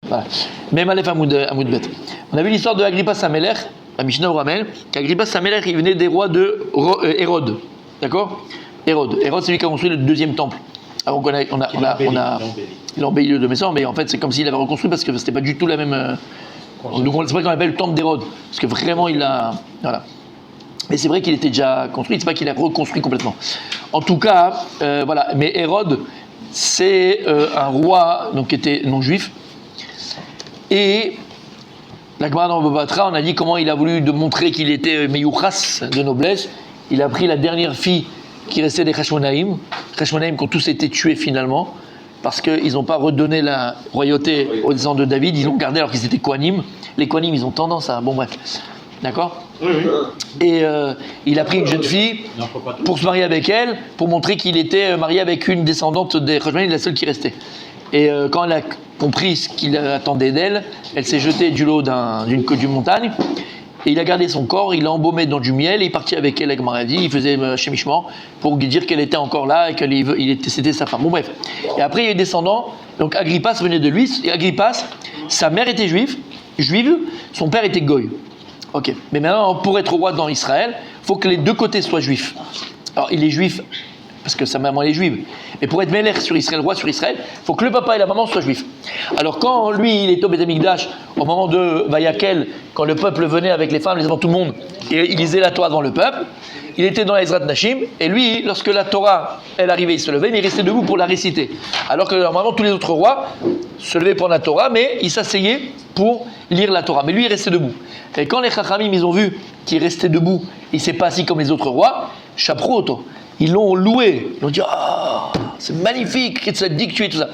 Voilà. Même Aleph Hamoud Bet. On a vu l'histoire de Agrippas Hamelech, la Mishnah au ramène, qu'Agrippas Hamelech, il venait des rois de Hérode. D'accord. Hérode, c'est lui qui a construit le deuxième temple. Alors il a embelli le deuxième, mais en fait c'est comme s'il avait reconstruit parce que c'était pas du tout la même. Donc c'est vrai qu'on appelle le temple d'Hérode, parce que vraiment il a. Voilà. Mais c'est vrai qu'il était déjà construit, c'est pas qu'il a reconstruit complètement. En tout cas, voilà. Mais Hérode, c'est un roi donc, qui était non juif. Et la Gemara dans Baba Batra, on a dit comment il a voulu montrer qu'il était meyouchas de noblesse. Il a pris la dernière fille qui restait des Hashmonaïm. Hashmonaïm qui ont tous été tués finalement, parce qu'ils n'ont pas redonné la royauté aux descendants de David, ils l'ont gardé alors qu'ils étaient Kohanim. Les Kohanim, ils ont tendance à. Bon, bref. D'accord ? Oui. Et il a pris une jeune fille pour se marier avec elle, pour montrer qu'il était marié avec une descendante des Hashmonaïm, la seule qui restait. Et quand elle a compris ce qu'il attendait d'elle, elle s'est jetée du haut d'une montagne. Et il a gardé son corps, il l'a embaumé dans du miel, et il est parti avec elle, avec Maradi, il faisait chémichement pour dire qu'elle était encore là et que c'était sa femme. Bon bref. Et après il y a eu descendants, donc Agrippas venait de lui, et Agrippas, sa mère était juive, son père était goy. Ok. Mais maintenant, pour être roi dans Israël, il faut que les deux côtés soient juifs. Alors il est juif, parce que sa maman est juive. Mais pour être Melech sur Israël, roi sur Israël, il faut que le papa et la maman soient juifs. Alors quand lui, il est au Beth Amikdash, au moment de Vayakel, quand le peuple venait avec les femmes, devant tout le monde, et il lisait la Torah devant le peuple, il était dans la Ezrat Nashim, et lui, lorsque la Torah, elle arrivait, il se levait, mais il restait debout pour la réciter. Alors que normalement, tous les autres rois se levaient pour la Torah, mais ils s'asseyaient pour lire la Torah. Mais lui, il restait debout. Et quand les Chachamim, ils ont vu qu'il restait debout, il ne s'est pas assis comme les autres rois, chapeau, ils l'ont loué, ils ont dit c'est magnifique, qu'est-ce que ça dit que tu es tout ça.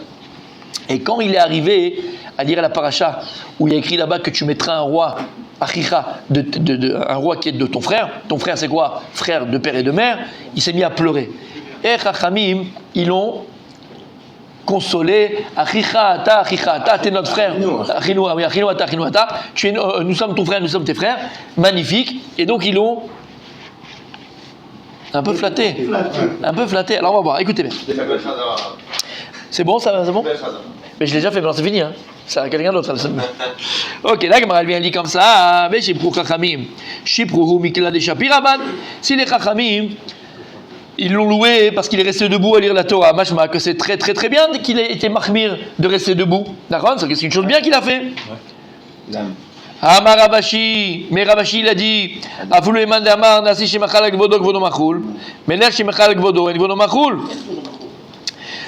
Et quand il est arrivé à lire la paracha où il y a écrit là-bas que tu mettras un roi, achicha, un roi qui est de ton frère c'est quoi? Frère de père et de mère, il s'est mis à pleurer. Et Chachamim, ils l'ont consolé, achicha ata, t'es notre frère, achinu ata, nous sommes ton frère, nous sommes tes frères, magnifique. Et donc ils l'ont un peu flatté. Alors on va voir, écoutez bien. C'est bon, ça, c'est bon? Mais je l'ai déjà fait, maintenant c'est fini. Hein. C'est à quelqu'un d'autre. Ok, là, Gemara vient dit comme ça. Mais Shipru Chachamim, Shipruhu Mikla de Shapiraban. Si les Chachamim, ils l'ont loué parce qu'il est resté debout à lire la Torah, machma, que c'est très très très bien qu'il ait été mahmir de rester debout. D'accord? C'est une chose bien qu'il a fait. Amar Rabashi, mais Rabashi il a dit Afulu Eman Damar Nasi Shemachal Gvodo Gvodo Machul, Melech Shemachal Gvodo et Gvodo Machul.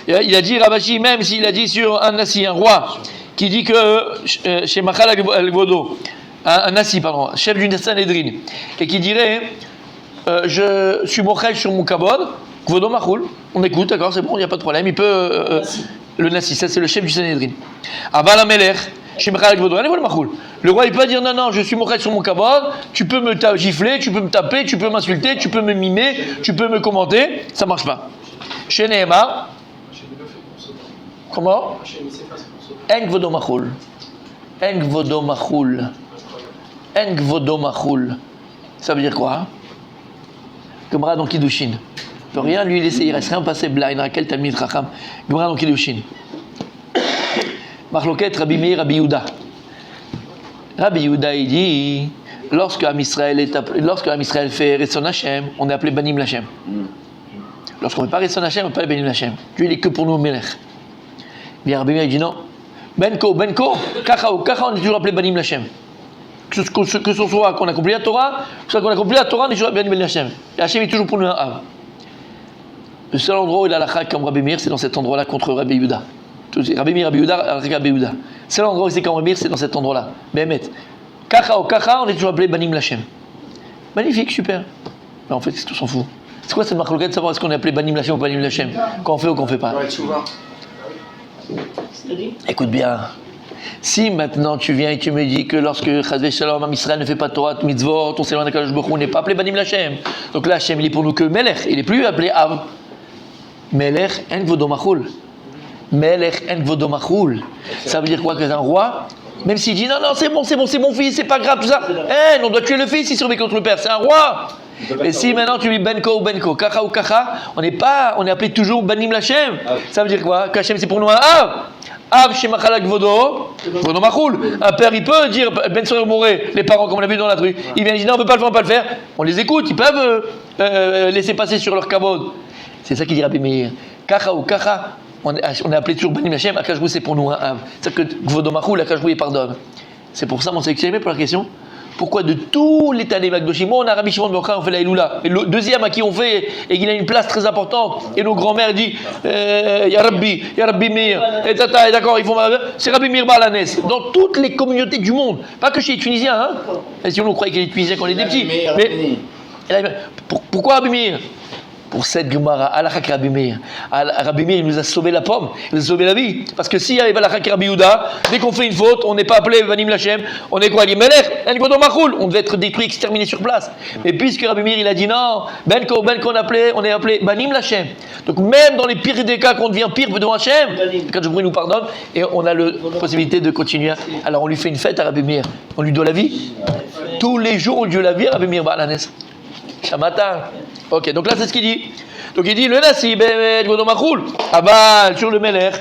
Il a dit Rabashi, même s'il a dit sur un Nasi, un roi, qui dit que Shemachal Gvodo, un Nasi, pardon, chef d'une Sanhedrin, et qui dirait je suis mochel sur mon kabod, Gvodo Machul, on écoute, d'accord, c'est bon, il n'y a pas de problème, il peut. Le Nasi, ça c'est le chef du Sanhedrin. Aval Amelech. Le roi il peut dire non, je suis mochel sur mon kabod, tu peux me gifler, tu peux me taper, tu peux m'insulter, tu peux me mimer, tu peux me commenter, ça marche pas. Chez Nehemar, comment? En gvodo machul. Ça veut dire quoi? Gemara dans Kiddushin. Il peut rien lui laisser, il reste rien passer blind, Raquel Talmid Chacham. Gemara dans Kiddushin. Marloket Rabbi Meir, Rabbi Yehuda. Rabbi Yehuda il dit lorsque Am Israël fait Retzon Hashem, on est appelé Banim Lashem. Lorsqu'on ne fait pas Retzon Hashem, on n'est pas Banim Lashem. Dieu il est que pour nous Melech. Bien Rabbi Meir il dit non. Benko, Kacha ou Kacha, on est toujours appelé Banim Lashem. Que ce soit qu'on accomplit la Torah, soit qu'on accomplit la Torah, on est toujours Banim Lashem. Et Hashem est toujours pour nous un Av. Le seul endroit où il a la chak comme Rabbi Meir, c'est dans cet endroit-là contre Rabbi Yehuda. Rabbi Meir, Rabbi Yehuda. C'est l'endroit où c'est quand Rabbi Meir, c'est dans cet endroit-là. Béhémet. Kacha ou Kacha, on est toujours appelé Banim Lashem. Magnifique, super. Mais en fait, tout s'en fout. C'est quoi cette marque de savoir est-ce qu'on est appelé Banim Lashem ou Banim Lashem? Qu'on fait ou qu'on fait pas? Écoute bien. Si maintenant tu viens et tu me dis que lorsque Chazvé Shalom, Am Israël ne fait pas Torah, Mitzvot, on s'éloigne d'Akadosh Baruch Hu, on n'est pas appelé Banim Lashem. Donc là, Hashem, il est pour nous que Melech. Il n'est plus appelé Av. Melech en Gvodo Machul. Melech en Gvodo Machul. Ça veut dire quoi? Que un roi, même s'il dit non, c'est mon fils, c'est pas grave, tout ça. On doit tuer le fils s'il survit contre le père. C'est un roi. Et si maintenant tu dis Benko ou Benko, Kacha ou Kacha, on est appelé toujours Banim Lashem. Ça veut dire quoi? Qu'Hashem c'est pour nous un Av. Av Shemachala Gvodo, Gvodo Machoul. Un père, il peut dire, Ben Soyer Moré, les parents, comme on l'a vu dans la rue, ils viennent dire non, on ne peut pas le faire. On les écoute, ils peuvent laisser passer sur leur kavod. C'est ça qu'il dit Rabbi Meir. Kacha ou Kacha, on est appelé toujours Banim Hashem, Akashvou c'est pour nous un Av. C'est-à-dire que Gvodo Machoul, Akashvou il pardonne. C'est pour ça, mon sélectionné pour la question. Pourquoi de tous les Tanei Magdoshim, on a Rabbi Shimon Ben Yochai, on fait la Iloula. Et le deuxième à qui on fait, et qu'il a une place très importante, et nos grands-mères disent Ya Rabbi Meir, et tata, et d'accord, ils font c'est Rabbi Meir Balanes. Dans toutes les communautés du monde, pas que chez les Tunisiens, hein. Et si on croyait qu'il est Tunisien quand on était petits. Mais pourquoi Rabbi Meir? Pour cette Gemara, Alachak Rabbi Meir. Rabbi Meir, il nous a sauvé la pomme, il nous a sauvé la vie. Parce que s'il y avait Alachak Rabbi Yehuda, dès qu'on fait une faute, on n'est pas appelé Vanim Lachem, on est quoi? Melech, on devait être détruit, exterminé sur place. Mais puisque Rabbi Meir, il a dit non, on est appelé Vanim Lachem. Donc même dans les pires des cas, qu'on devient pire devant Hachem, quand je nous pardonne, et on a la possibilité de continuer. Alors on lui fait une fête à Rabbi Meir, on lui doit la vie. Tous les jours, on lui doit la vie à Rabbi Meir Balanes. Shamatan. Ok, donc là c'est ce qu'il dit. Donc il dit le Nasi, Gvodo Machoul, Aval sur le Melech.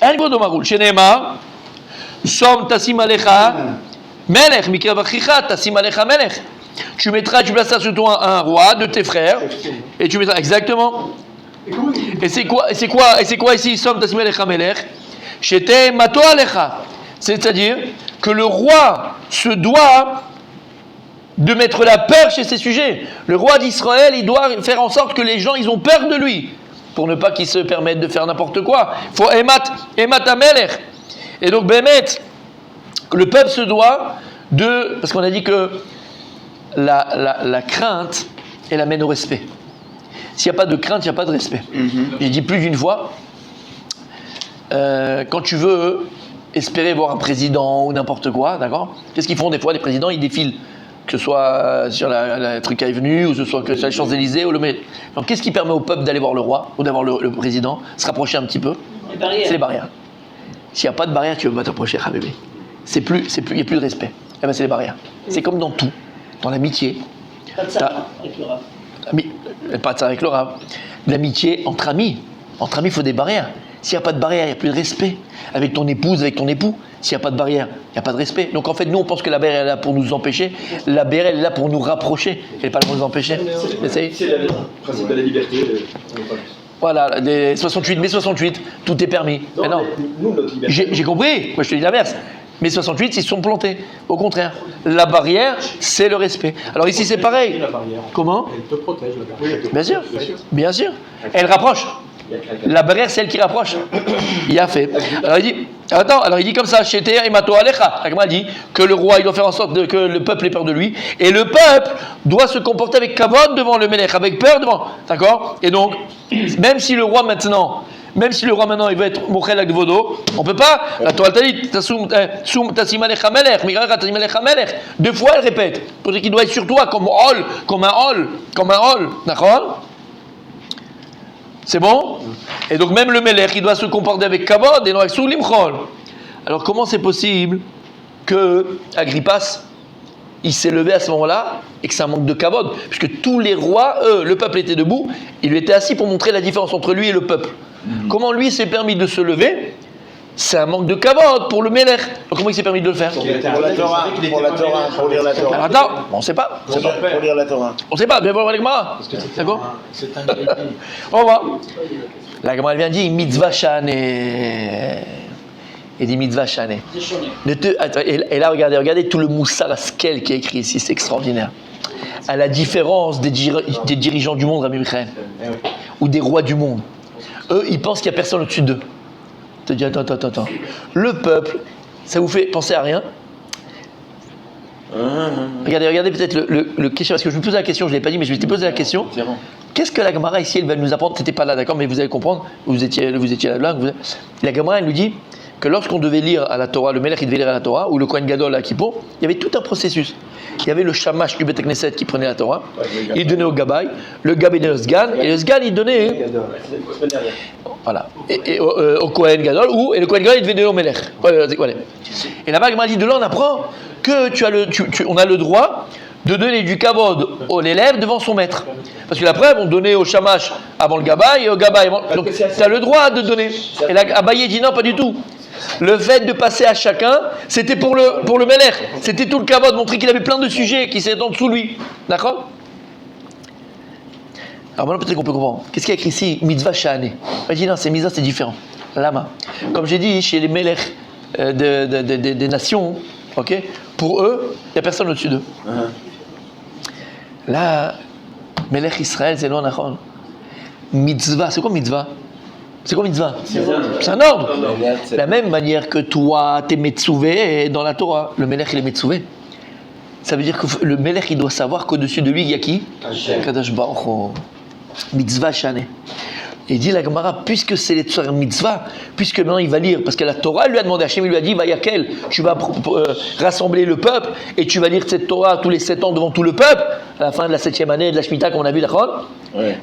En Gvodo Machoul, Shenema, Som Tassim Alecha, Melech, Mikra Vachicha, Tassim Alecha Melech. Tu placeras sur toi un roi de tes frères, et tu mettras exactement. Et c'est quoi ici, Som Tassim Alecha Melech? Shete Mato Alecha. C'est-à-dire que le roi se doit de mettre la peur chez ses sujets. Le roi d'Israël, il doit faire en sorte que les gens, ils ont peur de lui, pour ne pas qu'ils se permettent de faire n'importe quoi. Il faut Emat Amelech. Et donc, Bémet, le peuple se doit de... Parce qu'on a dit que la crainte, elle amène au respect. S'il n'y a pas de crainte, il n'y a pas de respect. J'ai dit plus d'une fois, quand tu veux espérer voir un président ou n'importe quoi, d'accord? Qu'est-ce qu'ils font des fois, les présidents? Ils défilent. Que ce soit sur la truc avenue, ou ce soit que sur les Champs-Élysées, ou le. Donc, qu'est-ce qui permet au peuple d'aller voir le roi, ou d'avoir le président, se rapprocher un petit peu? C'est les barrières. S'il n'y a pas de barrière, tu ne veux pas t'approcher, bébé. Il n'y a plus de respect. Eh ben, c'est les barrières. C'est comme dans tout. Dans l'amitié. Pas de ça avec le rab. Pas de ça avec le rab. L'amitié entre amis. Entre amis, il faut des barrières. S'il n'y a pas de barrière, il n'y a plus de respect. Avec ton épouse, avec ton époux, s'il n'y a pas de barrière, il n'y a pas de respect. Donc en fait, nous, on pense que la barrière est là pour nous empêcher. La barrière, elle est là pour nous rapprocher. Elle n'est pas là pour nous empêcher. C'est le principe de la liberté. Voilà, les 68, mai 68, tout est permis. Non, mais non. Nous, notre liberté. J'ai compris, moi je te dis l'inverse. Mais 68, ils se sont plantés. Au contraire, la barrière, c'est le respect. Alors ici, c'est pareil. Comment? Elle te protège, la barrière. Bien sûr, bien sûr. Elle rapproche. La barrière, c'est elle qui rapproche. Il a fait. Alors il dit comme ça, Sheter et Mato Alecha. La Gemara dit que le roi, il doit faire en sorte que le peuple ait peur de lui. Et le peuple doit se comporter avec kavod devant le Melech, avec peur devant. D'accord? Et donc, même si le roi maintenant, il veut être Mochel Agvodo, on ne peut pas. La Torah t'a dit, Tassim Alecha Melech, Migara Tassim Alecha Melech. 2 fois, elle répète. Pour dire qu'il doit être sur toi comme un hol. D'accord? C'est bon? Et donc même le Melech, il doit se comporter avec Kavod et non avec Soulimchol. Alors comment c'est possible que Agrippas, il s'est levé à ce moment-là et que c'est un manque de Kavod? Puisque tous les rois, le peuple était debout, il était assis pour montrer la différence entre lui et le peuple. Comment lui s'est permis de se lever? C'est un manque de kavod pour le Melech. Donc comment il s'est permis de le faire? Pour la Torah, pour lire la Torah. Alors attends, on ne sait pas. Pour lire la Torah. On ne sait pas, bien voir avec Gemara. D'accord? C'est un On va. La Gemara vient dire mitzvah shane. Il dit mitzvah shane. Et là, regardez tout le moussar à skel qui est écrit ici, c'est extraordinaire. À la différence des dirigeants du monde, Rabbi Michael, ou des rois du monde, eux, ils pensent qu'il n'y a personne au-dessus d'eux. Te dis attends. Le peuple, ça vous fait penser à rien? Regardez peut-être le question, parce que je me posais la question, je ne l'ai pas dit, mais je m'étais posé la question. Qu'est-ce que la Gemara ici, elle va nous apprendre? Tu n'étais pas là, d'accord, mais vous allez comprendre, vous étiez là. La Gemara, elle nous dit que lorsqu'on devait lire à la Torah, le Melech, il devait lire à la Torah, ou le Kohen Gadol à Kippour, il y avait tout un processus. Il y avait le Shamash du Beth Knesset qui prenait la Torah, il donnait au Gabay, le Gabay donnait au Sgan, et le Sgan, il donnait... Voilà. Et au Kohen Gadol, et le Kohen Gadol, il devait donner au Melech. Voilà. Et là-bas, Gemara dit, de là, on apprend que on a le droit de donner du kavod aux élèves devant son maître. Parce que la preuve, on donnait au shamash avant le gabaï et au gabaï avant... Donc tu as le droit de donner. Et là, Abaye dit non, pas du tout. Le fait de passer à chacun, c'était pour le Melech. C'était tout le kavod, montrer qu'il avait plein de sujets qui s'étendent sous lui. D'accord? Alors maintenant, peut-être qu'on peut comprendre. Qu'est-ce qu'il y a écrit ici? Mitzvah sha'ane. Il dit non, c'est mitzvah, c'est différent. Lama. Comme j'ai dit, chez les Melech des nations, ok, pour eux, il n'y a personne au-dessus d'eux. Là, Melech Israël, c'est loin d'Achon. Mitzvah, c'est quoi mitzvah? C'est quoi mitzvah? C'est un ordre. De la même manière que toi, t'es Metzouvé dans la Torah, le Melech il est Metzouvé. Ça veut dire que le Melech il doit savoir qu'au-dessus de lui, il y a qui? Kadosh Baruch Hu. Mitzvah Shane. Et il dit la Gemara, puisque c'est les Tzorim Mitzvah, puisque maintenant il va lire, parce que la Torah lui a demandé, Hachem lui a dit, Vayakel, tu vas rassembler le peuple et tu vas lire cette Torah tous les 7 ans devant tout le peuple, à la fin de la 7e année de la Shemitah qu'on a vu, d'accord?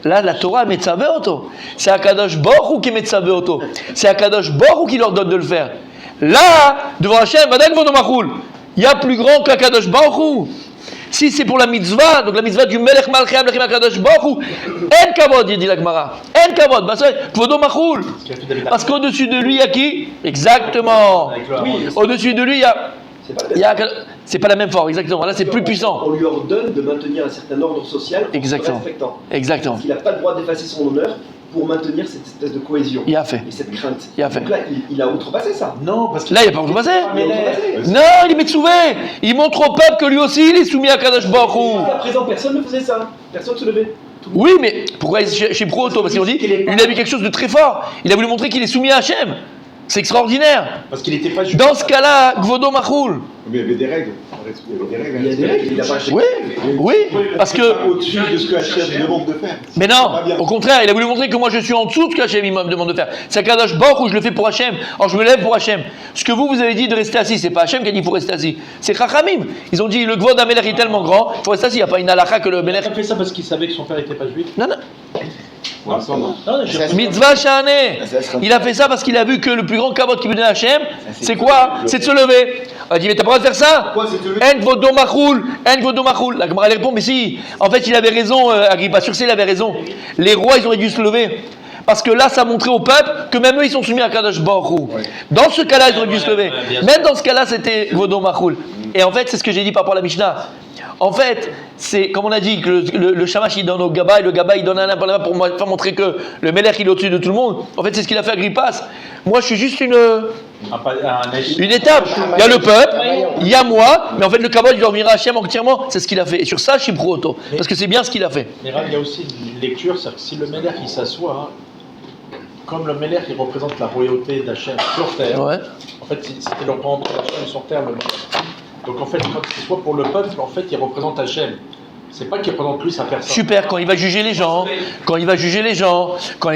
Là, la Torah Metzavé Oto. C'est Akadosh Baruch Hu qui Metzavé Oto. C'est Akadosh Baruch Hu qui leur donne de le faire. Là, devant Hachem, Vadak Vodomachoul, il y a plus grand qu'Akadosh Baruch Hu. Si c'est pour la mitzvah, donc la mitzvah du Melech Malchei Amlechim HaKadosh Baruch Hu, en kavod, il dit la Gemara. En kavod, bah c'est Kvodo Machoul. Parce qu'au-dessus de lui, il y a qui? Exactement. Au-dessus de lui, il y a c'est pas la même forme, exactement. Là, c'est plus puissant. On lui ordonne de maintenir un certain ordre social en exactement. respectant. Exactement. Parce qu'il n'a pas le droit d'effacer son honneur pour maintenir cette espèce de cohésion. Il a fait. Et cette crainte. Il a fait. Donc là, il a outrepassé ça. Non, parce que là, il n'a pas outrepassé. Non, il est Metzouvé. Il montre au peuple que lui aussi, il est soumis à Kadosh Baruch Hu. Jusqu'à présent, personne ne faisait ça. Personne ne se levait. Oui, mais pourquoi chez Pro-Auto? Parce qu'ils ont dit, il a vu quelque chose de très fort. Il a voulu montrer qu'il est soumis à Hachem. C'est extraordinaire. Parce qu'il n'était pas juste. Dans ce cas-là, Gvodo Machoul. Mais il y avait des règles. Il y a des règles, il n'a pas acheté. Oui, parce que. Au-dessus de ce que Hachem demande de faire. Mais non, au contraire, il a voulu montrer que moi je suis en dessous de ce que Hachem me demande de faire. C'est Kadosh Baruch Hu, je le fais pour Hachem. Alors je me lève pour Hachem. Ce que vous avez dit de rester assis, c'est pas Hachem qui a dit qu'il faut rester assis. C'est Chachamim. Ils ont dit le Gvod HaMelech est tellement grand, il faut rester assis. Il n'y a pas une halakha que le Melech. Il a fait ça parce qu'il savait que son père n'était pas juif. Non. Non, Mitzvah Sha'aneh. Il a fait ça parce qu'il a vu que le plus grand kavod qui peut donner à Hachem, c'est quoi? C'est de se lever. Il a dit, mais t'as pas le droit de faire ça? En Gvodo Machoul, en Gvodo Machoul. La Gemara répond, mais si, en fait il avait raison, Agrippa, sur ça il avait raison. Les rois ils auraient dû se lever. Parce que là ça montrait au peuple que même eux ils sont soumis à Kadosh Baruch Hu. Dans ce cas-là ils auraient dû se lever. Même dans ce cas-là c'était Gvodo Machoul. Et en fait c'est ce que j'ai dit par rapport à la Mishnah. En fait, c'est comme on a dit que le shamash il donne au gabaï, le gabaï il donne à un pour montrer que le Melech il est au-dessus de tout le monde. En fait, c'est ce qu'il a fait à Agrippas. Moi, je suis juste une étape. Il y a le peuple, il y a moi, mais en fait, le kavod il doit revenir à Hachem entièrement. C'est ce qu'il a fait. Et sur ça, je suis pro-auto. Parce que c'est bien ce qu'il a fait. Mais il y a aussi une lecture, c'est que si le Melech il s'assoit, comme le Melech il représente la royauté d'Hachem sur terre, en fait, c'était le représentant d'Hachem sur terre, le Melech. Donc en fait, quand ce soit pour le peuple, en fait, il représente Hachem. C'est pas qu'il représente lui sa personne. Super, quand il va juger les gens, quand les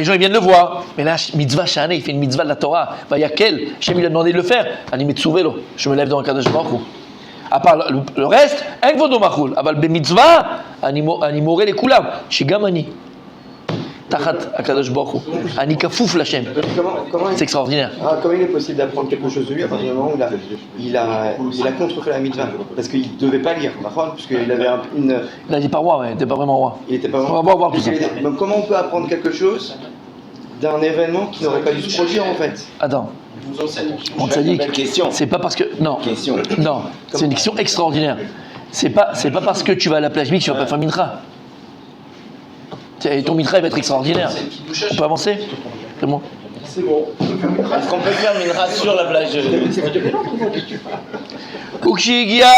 gens ils viennent le voir. Mais là, mitzvah Sha'aneh, il fait une mitzvah de la Torah. Vayakel, Hachem lui a demandé de le faire. Ani Metzouvélo, je me lève dans le Kadosh Baruch Hu. À part le reste, en Gvodo Machoul. Aval be mitzvah, ani moré les koulam. Chez Gamani. Tachat Akadosh Baruch Hu. Ani kafouf l'Hachem. C'est extraordinaire. Comment il est possible d'apprendre quelque chose de lui à partir du moment où il a contrefait la mitzvah? Parce qu'il ne devait pas lire, puisqu'il avait une. Il a dit pas roi, ouais, il n'était pas vraiment roi. Il n'était pas vraiment. On va voir tout ça. Donc comment on peut apprendre quelque chose d'un événement qui n'aurait pas dû se produire en fait? Attends. On t'a dit. C'est pas parce que. Non. Non. C'est une question extraordinaire. C'est pas parce que tu vas à la plage que tu vas pas faire mincha. Et ton mincha va être extraordinaire. On peut avancer? C'est bon. C'est bon. Est-ce qu'on peut faire mincha sur la plage? Ukshigia.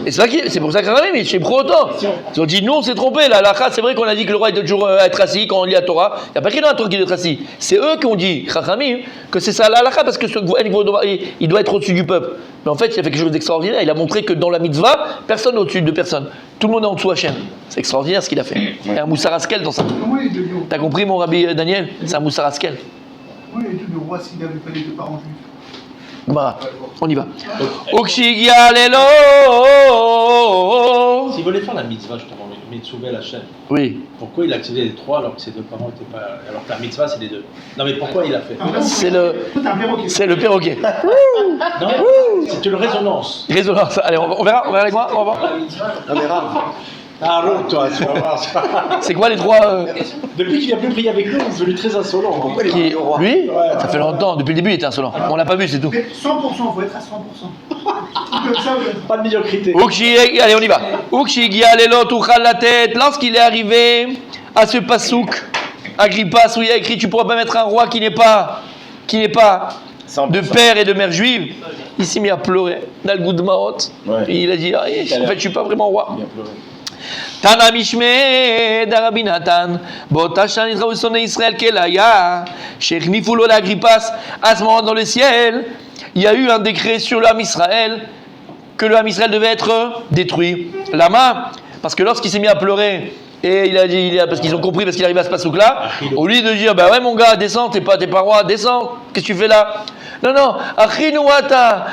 Et c'est pour ça que mais chez Pro-Auto. Ils ont dit, nous on s'est trompé, la halakha, c'est vrai qu'on a dit que le roi doit toujours être assis quand on lit la Torah. Il n'y a pas écrit dans la Torah qu'il doit être assis. C'est eux qui ont dit, Chachamim, que c'est ça la halakha, parce que il doit être au-dessus du peuple. Mais en fait, il a fait quelque chose d'extraordinaire. Il a montré que dans la mitzvah, personne n'est au-dessus de personne. Tout le monde est en dessous Hachem. C'est extraordinaire ce qu'il a fait. Il y a un Moussar Haskel dans ça. T'as compris mon rabbi Daniel? C'est un Moussar Haskel. Oui, et tout le roi s'il n'avait pas les deux parents juifs. Bah, on y va. Okshigia lelo. S'il voulait faire la mitzvah, je te demande. Mitsuvé Hachem. Oui. Pourquoi il a activé les 3 alors que ses 2 parents n'étaient pas. Alors que la mitzvah, c'est les 2. Non, mais pourquoi il a fait? C'est le perroquet. Non, c'est une résonance. Résonance. Allez, on verra avec moi, on va voir. Non mais Rav, Arrête, toi, tu vas voir. C'est quoi les 3 Depuis qu'il vient plus prier avec nous, il est devenu très insolent. pourquoi il est qui... venu au roi? Lui ça fait longtemps, depuis le début il était insolent. On l'a pas vu, c'est tout. Mais 100%, il faut être à 100%. Comme ça, Pas de médiocrité. Allez, on y va. Lorsqu'il est arrivé à ce pasouk, Agrippas, où il y a écrit tu pourras pas mettre un roi qui n'est pas de père et de mère juive, il s'est mis à pleurer dans le goût de Maot. Ouais. Et il a dit en fait je suis pas vraiment roi. Bien pleuré. Tana Mishme d'Rabbi Nathan, באותה שנה נתראו שונאי ישראל כליה, שהחניפו לו לאגריפס, à ce moment dans le ciel, il y a eu un décret sur le Ham Israël, que le Ham Israël devait être détruit. Lama, parce que lorsqu'il s'est mis à pleurer, et il a dit, parce qu'ils ont compris, parce qu'il arrive à ce pasouk-là, au lieu de dire, bah ouais mon gars, descends, t'es pas roi, descends, qu'est-ce que tu fais là? Non, Achinouata,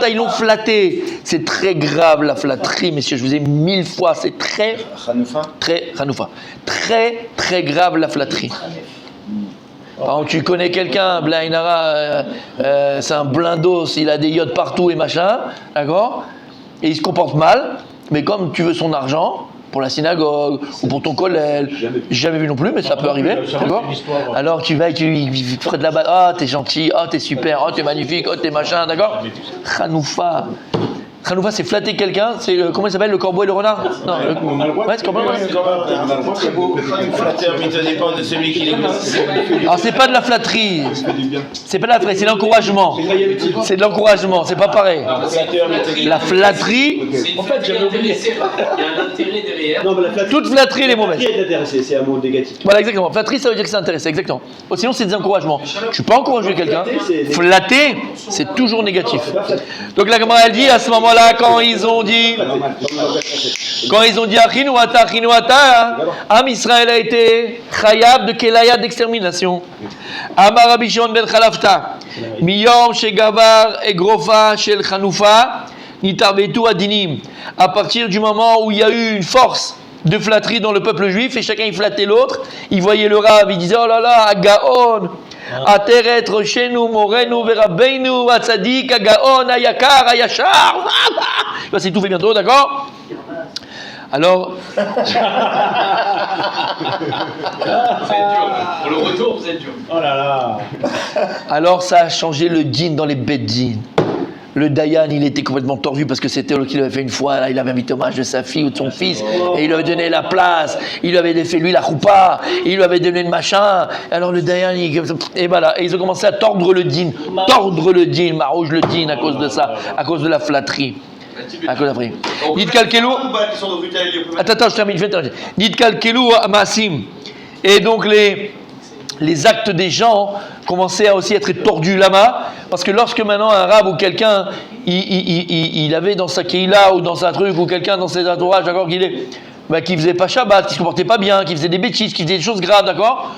ils l'ont flatté. C'est très grave la flatterie, messieurs, je vous ai 1000 fois, c'est très grave la flatterie. Par exemple, tu connais quelqu'un, Blainara, c'est un blindos, il a des yachts partout et machin, d'accord? Et il se comporte mal, mais comme tu veux son argent, pour la synagogue ou pour ton collège, jamais vu non plus, mais ça peut arriver, d'accord? Alors tu vas et tu ferais de la balle, ah t'es gentil, ah t'es super, ah t'es magnifique, ah t'es machin, d'accord? Chanoufa, c'est flatter quelqu'un, c'est comment il s'appelle, le corbeau et le renard? Non, ouais, c'est corbeau. Très beau. Flatteur, mais ça dépend de celui qui l'exerce. Alors c'est pas de la flatterie, c'est pas de la flatterie, c'est l'encouragement. C'est de l'encouragement, c'est pas pareil. La flatterie, En fait, j'avais oublié. Il y a un intérêt derrière. Non, mais la flatterie. toute flatterie elle est mauvaise. est intéressée, c'est un mot négatif. Voilà, exactement. Flatterie, ça veut dire que c'est intéressé, exactement. Sinon, c'est des encouragements. Je ne peux pas encourager quelqu'un. Flatter, c'est toujours négatif. Donc la Gemara, elle dit, à ce moment-là, quand ils ont dit Achinouata, Am Israël a été chayab de kelaya d'extermination. Amar Rabbi Shimon ben Chalafta, Miyom shegavar et grofa shel Chanoufa, nitarbetu adinim. À partir du moment où il y a eu une force de flatterie dans le peuple juif et chacun il flattait l'autre, il voyait le Rav, il disait oh là là, Agaon, Ateret Roshenu, Morenu, Verabbeinu, Atzadik, Agaon, Ayakar, Ayashar. C'est tout fait bientôt, d'accord? Alors. Vous êtes dur. Pour le retour, vous êtes dur. Oh là là. Alors ça a changé le din dans les beddin. Le Dayan, il était complètement tordu parce que c'était ce qu'il avait fait une fois. Là, il avait invité hommage de sa fille ou de son fils et il lui avait donné la place. Il lui avait fait lui la choupa. Il lui avait donné le machin. Alors le Dayan, et voilà. Et ils ont commencé à tordre le din. Marouge le din à cause de ça, à cause de la flatterie. À cause de la flatterie. Dites Kalkelou. Attends, je termine. Dites Kalkelou à Massim. Et donc les actes des gens commençaient à aussi être tordus lama, parce que lorsque maintenant un arabe ou quelqu'un il avait dans sa keïla ou dans sa truc ou quelqu'un dans ses entourages, d'accord, qui faisait pas Shabbat, qui se comportait pas bien, qui faisait des bêtises, qui faisait des choses graves, d'accord,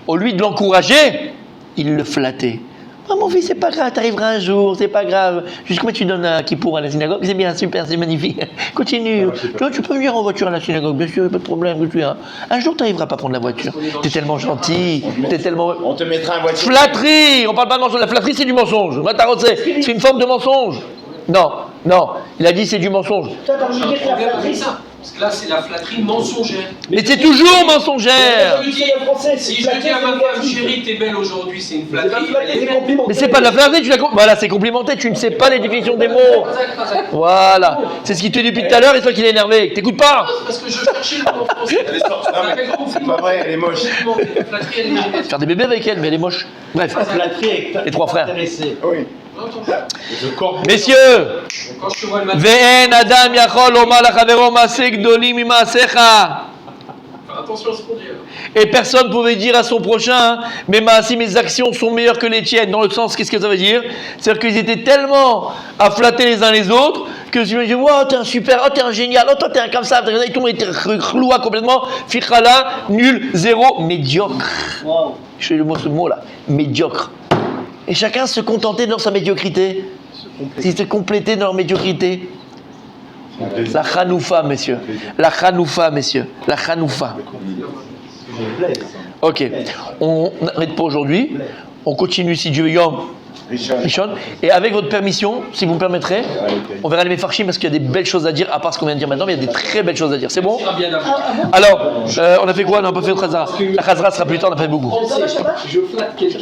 au lieu de l'encourager, il le flattait. Oh mon fils, c'est pas grave, t'arriveras un jour, c'est pas grave. Juste comment tu donnes un kippour à la synagogue, c'est bien, super, c'est magnifique. Continue. Tu peux venir en voiture à la synagogue, bien sûr, pas de problème. Un jour, t'arriveras pas à prendre la voiture. T'es tellement gentil, t'es tellement. On te mettra un voiture. Flatterie, on parle pas de mensonge. La flatterie, c'est du mensonge. C'est une forme de mensonge. Non, il a dit c'est du mensonge. Toi, t'as oublié que la flatterie, ça. Parce que là, c'est la flatterie mensongère. Mais c'est toujours mensongère. Si je dis à ma femme, chérie, t'es belle aujourd'hui, c'est une flatterie. Mais c'est pas de la flatterie, voilà, c'est complimenté, tu ne sais pas les définitions des mots. Voilà, c'est ce qu'il te dit depuis tout à l'heure et toi qui l'es énervé. T'écoutes pas? Parce que je cherchais le mot français. C'est pas vrai, elle est moche. La flatterie, elle est négative. Faire des bébés avec elle, mais elle est moche. Bref, les 3 frères. Oui. Messieurs, Quand je te vois le matin, Ve'en Adam Yachol Omar Lachavero Maaseh Gdolim Mimaasecha. attention à ce qu'on dit. Et personne ne pouvait dire à son prochain, mais si mes actions sont meilleures que les tiennes. Dans le sens, qu'est-ce que ça veut dire? C'est-à-dire qu'ils étaient tellement à flatter les uns les autres que je me dis, oh, t'es un super, oh, t'es un génial, oh, toi, t'es un comme ça. Ils t'ont été khloua complètement, fichala, nul, zéro, médiocre. Wow. Je fais le mot là, médiocre. Et chacun se contentait dans sa médiocrité. Ils se complétaient dans leur médiocrité. La Hanoufa, messieurs. La Hanoufa, messieurs. La Hanoufa. Ok. On n'arrête pas aujourd'hui. On continue si Dieu veut. Yom Rishon. Et avec votre permission, si vous me permettrez, on verra les Mefarshim parce qu'il y a des belles choses à dire, à part ce qu'on vient de dire maintenant, mais il y a des très belles choses à dire. C'est bon? Alors, on a fait quoi? On n'a pas fait le Chazara. La Chazara sera plus tard, on n'a pas fait beaucoup. Je flatte quelqu'un.